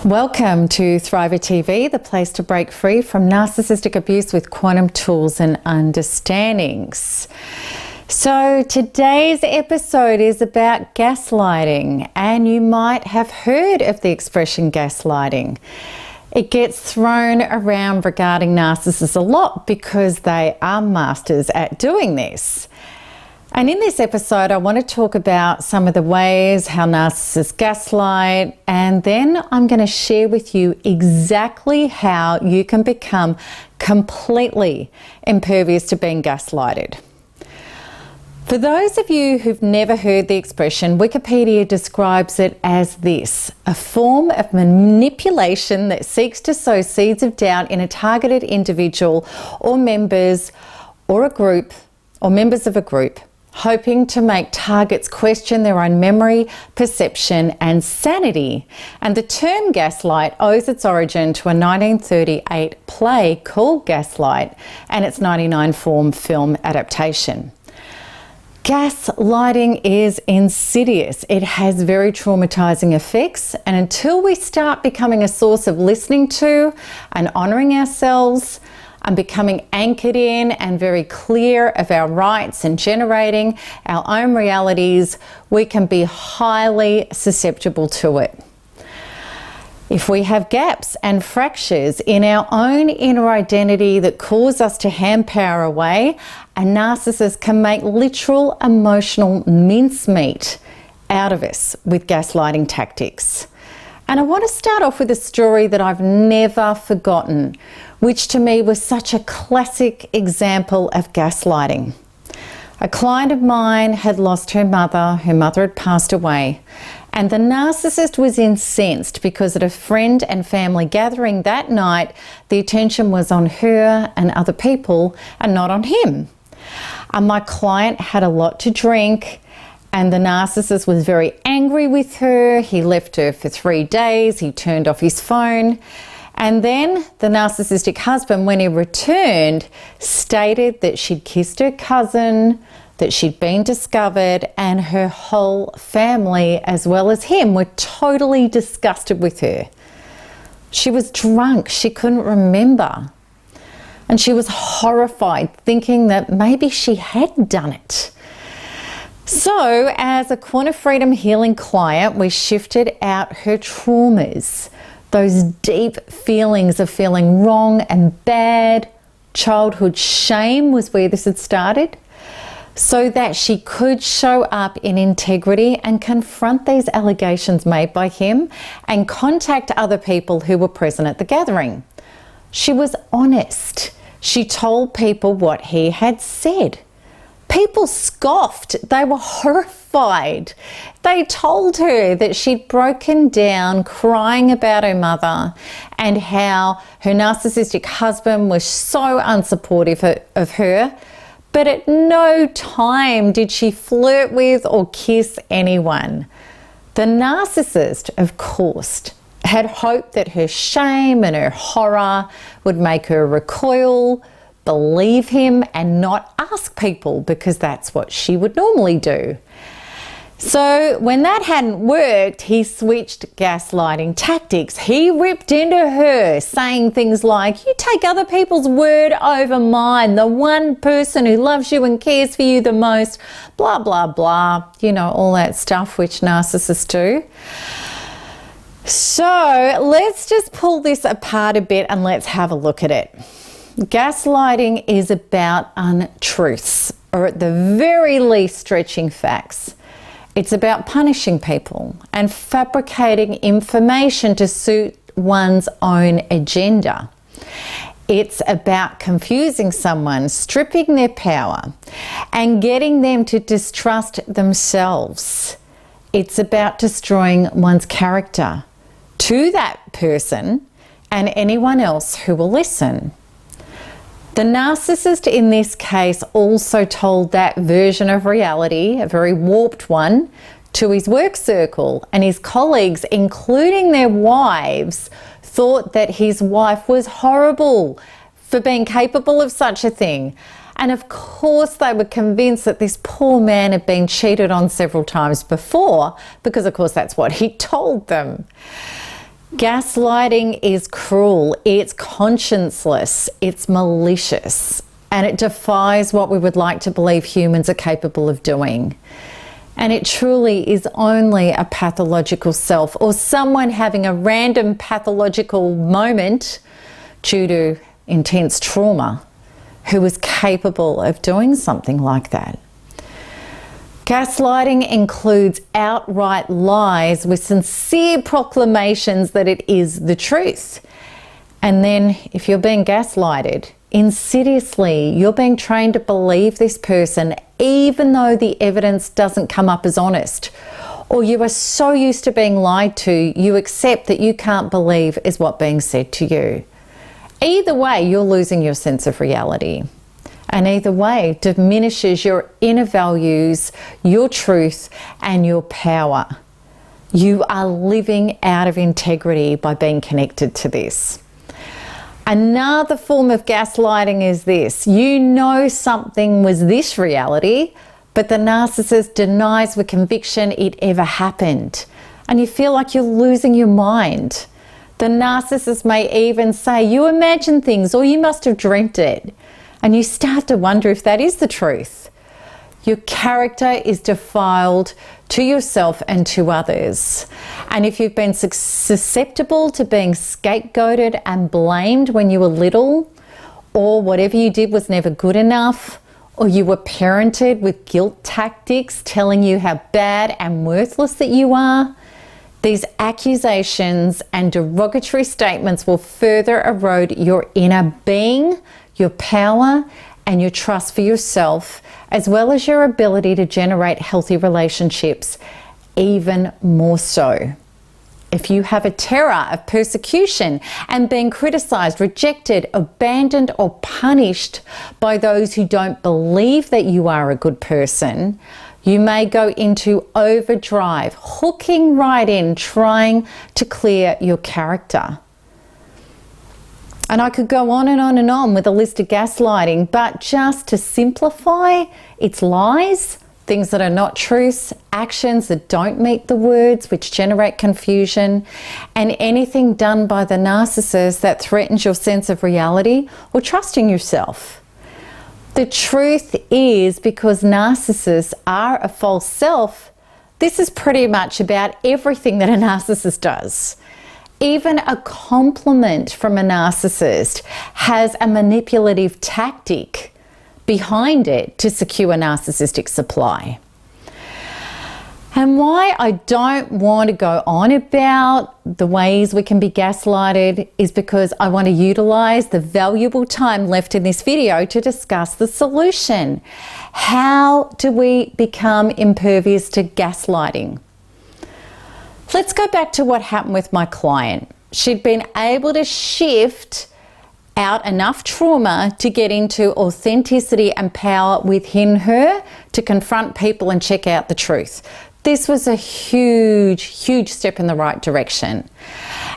Welcome to Thriver TV, the place to break free from narcissistic abuse with quantum tools and understandings. So today's episode is about gaslighting, and you might have heard of the expression gaslighting. It gets thrown around regarding narcissists a lot because they are masters at doing this. And in this episode, I want to talk about some of the ways how narcissists gaslight, and then I'm going to share with you exactly how you can become completely impervious to being gaslighted. For those of you who've never heard the expression, Wikipedia describes it as this: a form of manipulation that seeks to sow seeds of doubt in a targeted individual or members of a group, hoping to make targets question their own memory, perception and sanity. And the term gaslight owes its origin to a 1938 play called Gaslight and its 1999 film adaptation. Gaslighting is insidious. It has very traumatizing effects, and until we start becoming a source of listening to and honoring ourselves and becoming anchored in and very clear of our rights and generating our own realities, we can be highly susceptible to it. If we have gaps and fractures in our own inner identity that cause us to hand power away, a narcissist can make literal emotional mincemeat out of us with gaslighting tactics. And I want to start off with a story that I've never forgotten, which to me was such a classic example of gaslighting. A client of mine had lost her mother had passed away, and the narcissist was incensed because at a friend and family gathering that night, the attention was on her and other people and not on him. And my client had a lot to drink, and the narcissist was very angry with her. He left her for 3 days. He turned off his phone. And then the narcissistic husband, when he returned, stated that she'd kissed her cousin, that she'd been discovered, and her whole family, as well as him, were totally disgusted with her. She was drunk. She couldn't remember. And she was horrified, thinking that maybe she had done it. So, as a Quantum Freedom Healing client, we shifted out her traumas, those deep feelings of feeling wrong and bad. Childhood shame was where this had started, so that she could show up in integrity and confront these allegations made by him and contact other people who were present at the gathering. She was honest. She told people what he had said. People scoffed. They were horrified. They told her that she'd broken down crying about her mother and how her narcissistic husband was so unsupportive of her, but at no time did she flirt with or kiss anyone. The narcissist, of course, had hoped that her shame and her horror would make her recoil, believe him, and not ask people, because that's what she would normally do. So when that hadn't worked, he switched gaslighting tactics. He ripped into her, saying things like, "You take other people's word over mine, the one person who loves you and cares for you the most, blah, blah, blah." You know, all that stuff which narcissists do. So let's just pull this apart a bit and let's have a look at it. Gaslighting is about untruths, or at the very least stretching facts. It's about punishing people and fabricating information to suit one's own agenda. It's about confusing someone, stripping their power, and getting them to distrust themselves. It's about destroying one's character to that person and anyone else who will listen. The narcissist in this case also told that version of reality, a very warped one, to his work circle, and his colleagues, including their wives, thought that his wife was horrible for being capable of such a thing. And of course they were convinced that this poor man had been cheated on several times before, because of course that's what he told them. Gaslighting is cruel, it's conscienceless, it's malicious, and it defies what we would like to believe humans are capable of doing. And it truly is only a pathological self or someone having a random pathological moment due to intense trauma who is capable of doing something like that. Gaslighting includes outright lies with sincere proclamations that it is the truth. And then if you're being gaslighted, insidiously, you're being trained to believe this person even though the evidence doesn't come up as honest. Or you are so used to being lied to, you accept that you can't believe is what's being said to you. Either way, you're losing your sense of reality. And either way diminishes your inner values, your truth, and your power. You are living out of integrity by being connected to this. Another form of gaslighting is this. You know something was this reality, but the narcissist denies with conviction it ever happened. And you feel like you're losing your mind. The narcissist may even say, you imagine things or you must have dreamt it. And you start to wonder if that is the truth. Your character is defiled to yourself and to others. And if you've been susceptible to being scapegoated and blamed when you were little, or whatever you did was never good enough, or you were parented with guilt tactics telling you how bad and worthless that you are, these accusations and derogatory statements will further erode your inner being, your power, and your trust for yourself, as well as your ability to generate healthy relationships, even more so. If you have a terror of persecution and being criticized, rejected, abandoned, or punished by those who don't believe that you are a good person, you may go into overdrive, hooking right in, trying to clear your character. And I could go on and on and on with a list of gaslighting, but just to simplify, it's lies, things that are not truths, actions that don't meet the words, which generate confusion, and anything done by the narcissist that threatens your sense of reality or trusting yourself. The truth is, because narcissists are a false self, this is pretty much about everything that a narcissist does. Even a compliment from a narcissist has a manipulative tactic behind it to secure narcissistic supply. And why I don't want to go on about the ways we can be gaslighted is because I want to utilize the valuable time left in this video to discuss the solution. How do we become impervious to gaslighting? Let's go back to what happened with my client. She'd been able to shift out enough trauma to get into authenticity and power within her to confront people and check out the truth. This was a huge, huge step in the right direction.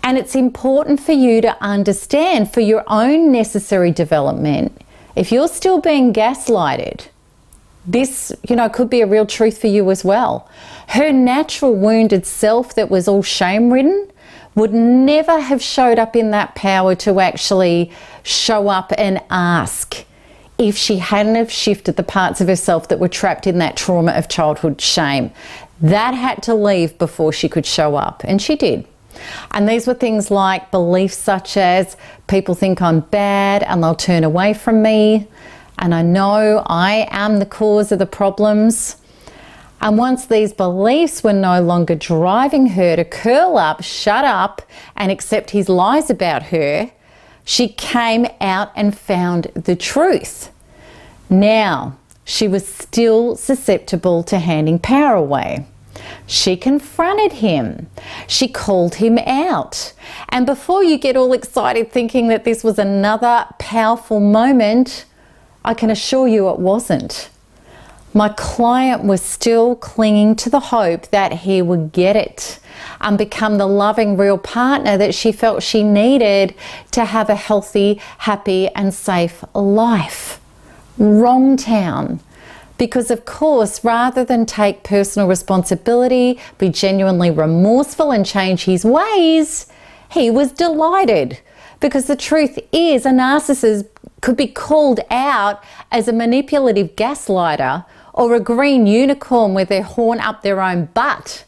And it's important for you to understand, for your own necessary development, if you're still being gaslighted, this, could be a real truth for you as well. Her natural wounded self that was all shame-ridden would never have showed up in that power to actually show up and ask if she hadn't have shifted the parts of herself that were trapped in that trauma of childhood shame. That had to leave before she could show up, and she did. And these were things like beliefs such as, people think I'm bad and they'll turn away from me, and I know I am the cause of the problems. And once these beliefs were no longer driving her to curl up, shut up, and accept his lies about her, she came out and found the truth. Now, she was still susceptible to handing power away. She confronted him. She called him out. And before you get all excited thinking that this was another powerful moment, I can assure you it wasn't. My client was still clinging to the hope that he would get it and become the loving, real partner that she felt she needed to have a healthy, happy, and safe life. Wrong town. Because of course, rather than take personal responsibility, be genuinely remorseful and change his ways, he was delighted. Because the truth is, a narcissist could be called out as a manipulative gaslighter or a green unicorn with their horn up their own butt,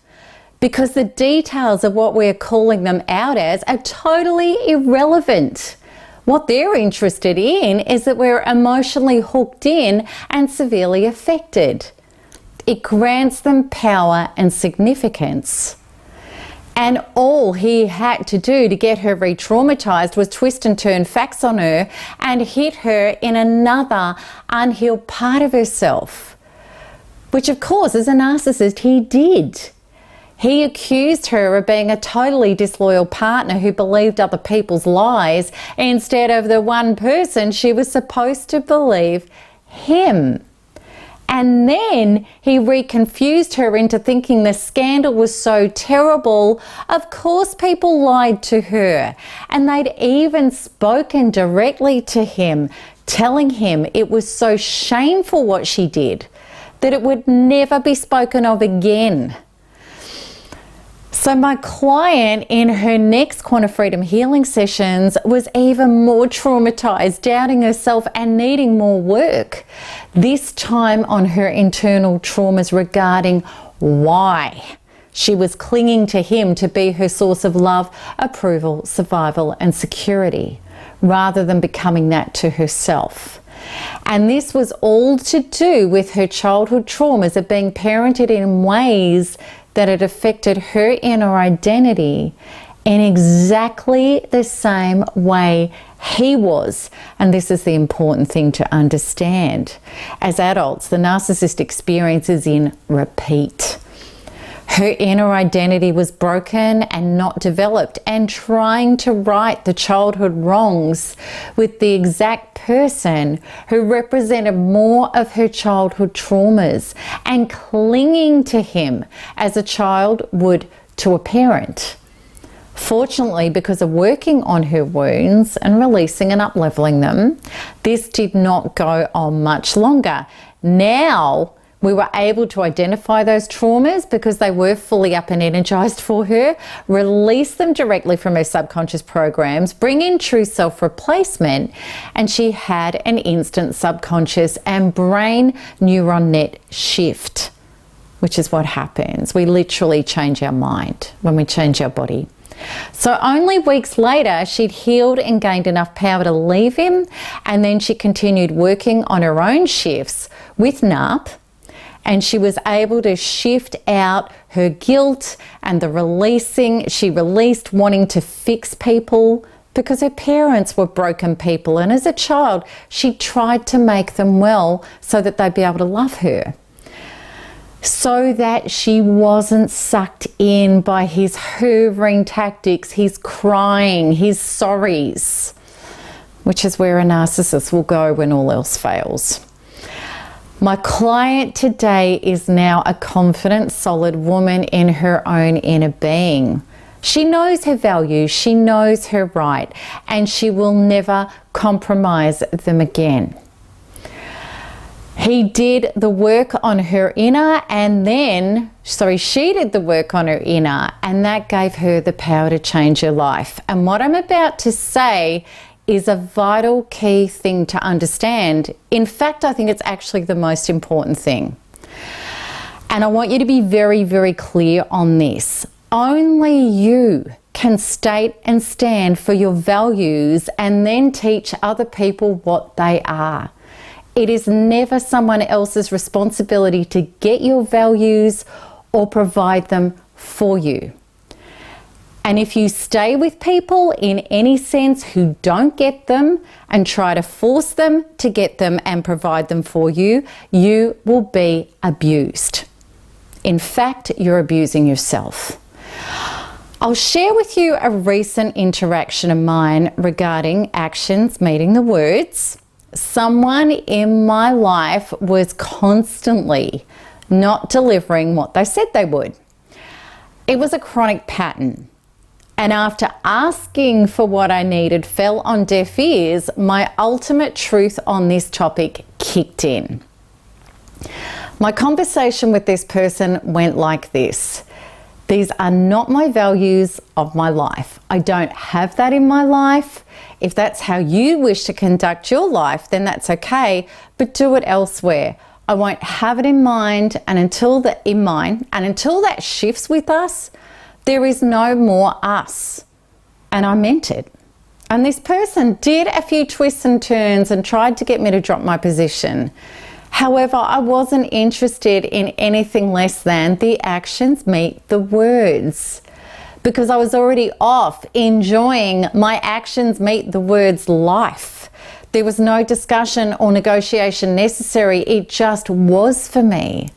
because the details of what we're calling them out as are totally irrelevant. What they're interested in is that we're emotionally hooked in and severely affected. It grants them power and significance. And all he had to do to get her re-traumatized was twist and turn facts on her and hit her in another unhealed part of herself. Which, of course, as a narcissist, he did. He accused her of being a totally disloyal partner who believed other people's lies instead of the one person she was supposed to believe, him. And then he reconfused her into thinking the scandal was so terrible. Of course people lied to her. And they'd even spoken directly to him, telling him it was so shameful what she did, that it would never be spoken of again. So my client in her next Quantum Freedom healing sessions was even more traumatized, doubting herself and needing more work. This time on her internal traumas regarding why she was clinging to him to be her source of love, approval, survival, and security, rather than becoming that to herself. And this was all to do with her childhood traumas of being parented in ways that had affected her inner identity in exactly the same way he was. And this is the important thing to understand. As adults, the narcissist experience is in repeat. Her inner identity was broken and not developed, and trying to right the childhood wrongs with the exact person who represented more of her childhood traumas, and clinging to him as a child would to a parent. Fortunately, because of working on her wounds and releasing and up-leveling them, this did not go on much longer. Now, we were able to identify those traumas because they were fully up and energized for her, release them directly from her subconscious programs, bring in true self replacement, and she had an instant subconscious and brain neuron net shift, which is what happens. We literally change our mind when we change our body. So only weeks later, she'd healed and gained enough power to leave him, and then she continued working on her own shifts with NARP. And she was able to shift out her guilt and the releasing. She released wanting to fix people because her parents were broken people. And as a child, she tried to make them well so that they'd be able to love her, so that she wasn't sucked in by his hoovering tactics, his crying, his sorries, which is where a narcissist will go when all else fails. My client today is now a confident, solid woman in her own inner being. She knows her values, she knows her right, and she will never compromise them again. He did the work on her inner, she did the work on her inner, and that gave her the power to change her life. And what I'm about to say is a vital key thing to understand. In fact, I think it's actually the most important thing. And I want you to be very, very clear on this. Only you can state and stand for your values and then teach other people what they are. It is never someone else's responsibility to get your values or provide them for you. And if you stay with people in any sense who don't get them and try to force them to get them and provide them for you, you will be abused. In fact, you're abusing yourself. I'll share with you a recent interaction of mine regarding actions meeting the words. Someone in my life was constantly not delivering what they said they would. It was a chronic pattern. And after asking for what I needed fell on deaf ears, my ultimate truth on this topic kicked in. My conversation with this person went like this. These are not my values of my life. I don't have that in my life. If that's how you wish to conduct your life, then that's okay, but do it elsewhere. I won't have it in mind, and until that shifts with us, there is no more us. And I meant it. And this person did a few twists and turns and tried to get me to drop my position. However, I wasn't interested in anything less than the actions meet the words, because I was already off enjoying my actions meet the words life. There was no discussion or negotiation necessary. It just was for me.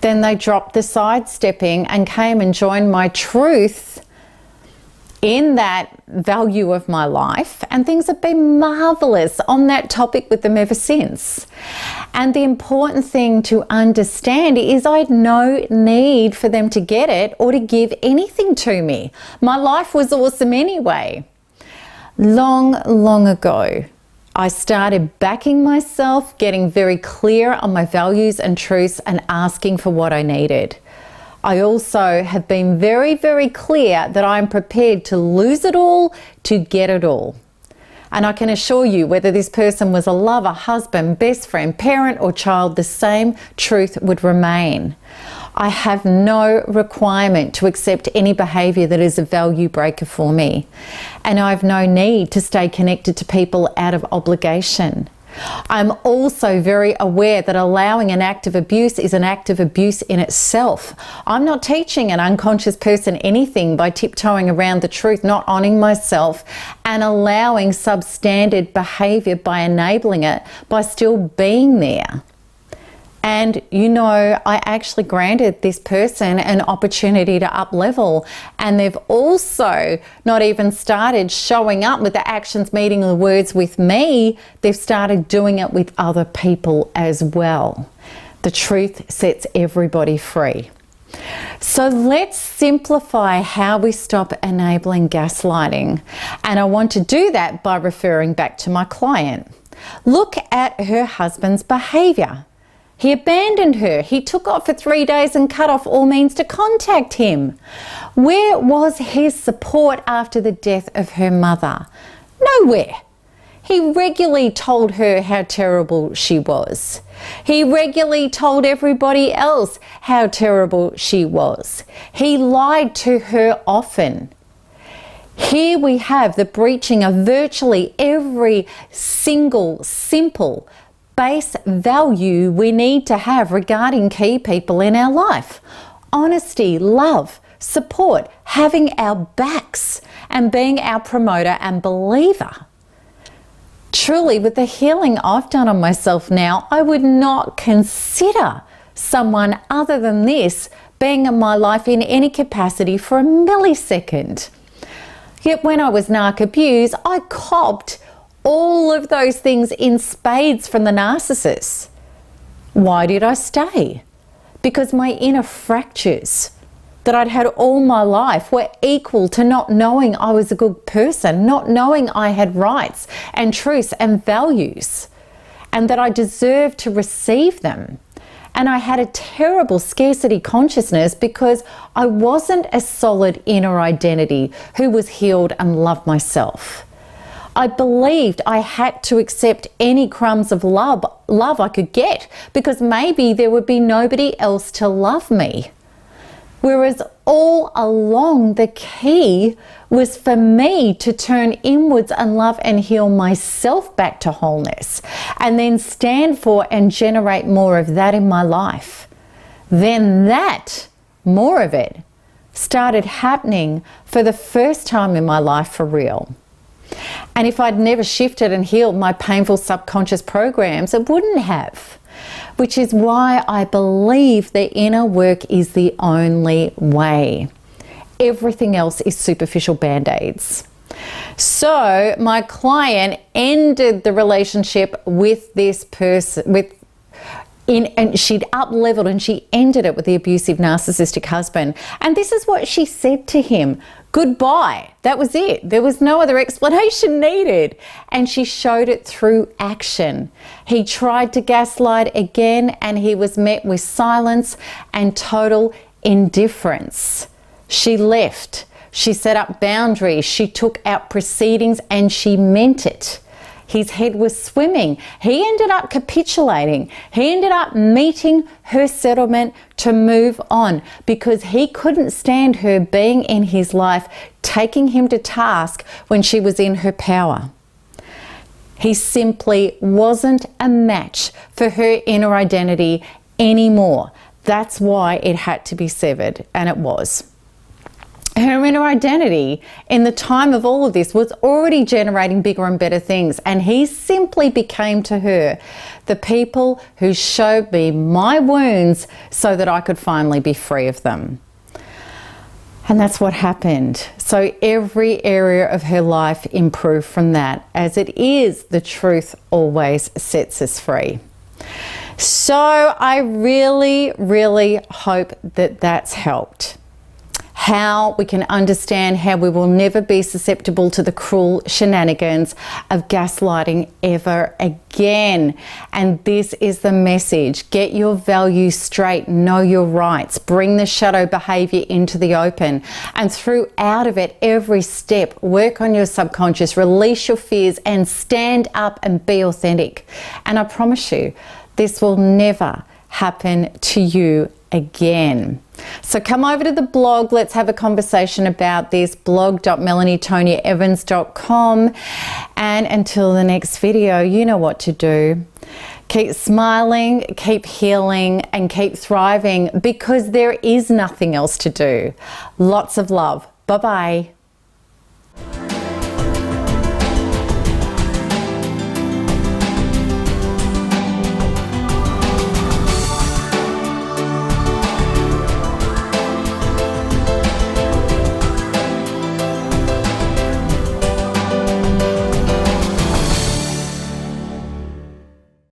Then they dropped the sidestepping and came and joined my truth in that value of my life, and things have been marvelous on that topic with them ever since. And the important thing to understand is I had no need for them to get it or to give anything to me. My life was awesome anyway. Long ago, I started backing myself, getting very clear on my values and truths, and asking for what I needed. I also have been very clear that I'm prepared to lose it all to get it all. And I can assure you, whether this person was a lover, husband, best friend, parent, or child, the same truth would remain. I have no requirement to accept any behavior that is a value breaker for me. And I have no need to stay connected to people out of obligation. I'm also very aware that allowing an act of abuse is an act of abuse in itself. I'm not teaching an unconscious person anything by tiptoeing around the truth, not honoring myself, and allowing substandard behavior by enabling it by still being there. And you know, I actually granted this person an opportunity to up level, and they've also not even started showing up with the actions meeting the words with me. They've started doing it with other people as well. The truth sets everybody free. So let's simplify how we stop enabling gaslighting. And I want to do that by referring back to my client. Look at her husband's behavior. He abandoned her. He took off for 3 days and cut off all means to contact him. Where was his support after the death of her mother? Nowhere. He regularly told her how terrible she was. He regularly told everybody else how terrible she was. He lied to her often. Here we have the breaching of virtually every single simple base value we need to have regarding key people in our life. Honesty, love, support, having our backs, and being our promoter and believer. Truly, with the healing I've done on myself now, I would not consider someone other than this being in my life in any capacity for a millisecond. Yet when I was narc abused, I copped all of those things in spades from the narcissist. Why did I stay? Because my inner fractures that I'd had all my life were equal to not knowing I was a good person, not knowing I had rights and truths and values, and that I deserved to receive them. And I had a terrible scarcity consciousness because I wasn't a solid inner identity who was healed and loved myself. I believed I had to accept any crumbs of love I could get, because maybe there would be nobody else to love me. Whereas all along the key was for me to turn inwards and love and heal myself back to wholeness, and then stand for and generate more of that in my life. Then that, more of it, started happening for the first time in my life for real. And if I'd never shifted and healed my painful subconscious programs, it wouldn't have. Which is why I believe the inner work is the only way. Everything else is superficial band-aids. So my client ended the relationship with this person, and she'd up-leveled, and she ended it with the abusive narcissistic husband. And this is what she said to him: goodbye. That was it. There was no other explanation needed. And she showed it through action. He tried to gaslight again, and he was met with silence and total indifference. She left. She set up boundaries. She took out proceedings and she meant it. His head was swimming. He ended up capitulating. He ended up meeting her settlement to move on because he couldn't stand her being in his life, taking him to task when she was in her power. He simply wasn't a match for her inner identity anymore. That's why it had to be severed, and it was. Her inner identity in the time of all of this was already generating bigger and better things, and he simply became to her the people who showed me my wounds so that I could finally be free of them. And that's what happened. So every area of her life improved from that, as it is the truth always sets us free. So I really, really hope that that's helped. How we can understand how we will never be susceptible to the cruel shenanigans of gaslighting ever again. And this is the message. Get your values straight, know your rights, bring the shadow behavior into the open. And throughout of it, every step, work on your subconscious, release your fears and stand up and be authentic. And I promise you, this will never happen to you again. So come over to the blog. Let's have a conversation about this. blog.melanietoniaevans.com. And until the next video, you know what to do. Keep smiling, keep healing, and keep thriving because there is nothing else to do. Lots of love. Bye-bye.